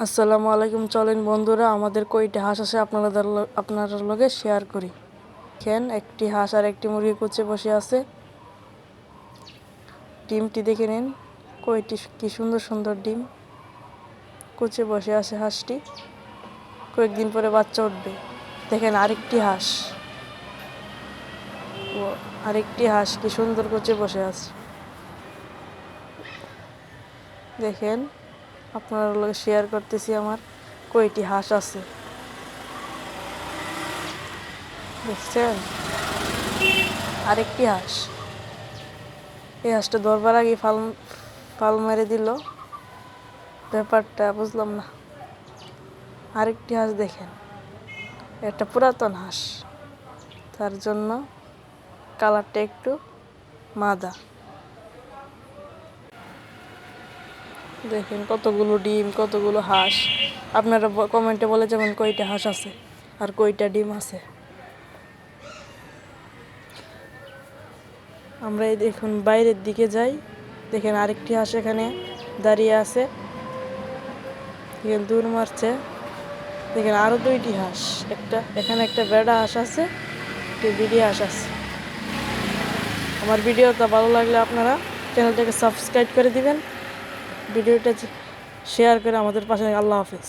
আসসালামু আলাইকুম। চলেন বন্ধুরা, আমাদের কয়টি হাঁস আছে আপনার লগে শেয়ার করি। দেখেন, একটি হাঁস আর একটি মুরগি কুচে বসে আছে। ডিমটি দেখে নিন, কি সুন্দর সুন্দর ডিম। কুচে বসে আছে হাঁসটি, কয়েকদিন পরে বাচ্চা উঠবে। দেখেন আরেকটি হাঁস কি সুন্দর কুচে বসে আছে। দেখেন, আপনার লগে শেয়ার করতেছি আমার কয়টি হাঁস আছে। দেখছেন, আরেকটি হাঁস। এই হাঁসটা ধরবার আগে ফাল মেরে দিল, ব্যাপারটা বুঝলাম না। আরেকটি হাঁস দেখেন, একটা পুরাতন হাঁস, তার জন্য কালারটা একটু মাদা। দেখেন কতগুলো ডিম, কতগুলো হাঁস। আপনারা কমেন্টে বলে যাবেন কয়টা হাঁস আছে আর কয়টা ডিম আছে। আমরা এখন বাইরের দিকে যাই। দেখেন, আরেকটি হাঁস এখানে দাঁড়িয়ে আছে, দূর মারছে। দেখেন, আরো দুইটি হাঁস, এখানে একটা বেড়া হাঁস আছে, একটি বিড়ি হাঁস আছে। আমার ভিডিওটা ভালো লাগলে আপনারা চ্যানেলটাকে সাবস্ক্রাইব করে দিবেন, ভিডিওটা শেয়ার করে আমাদের পাশে। আল্লাহ হাফেজ।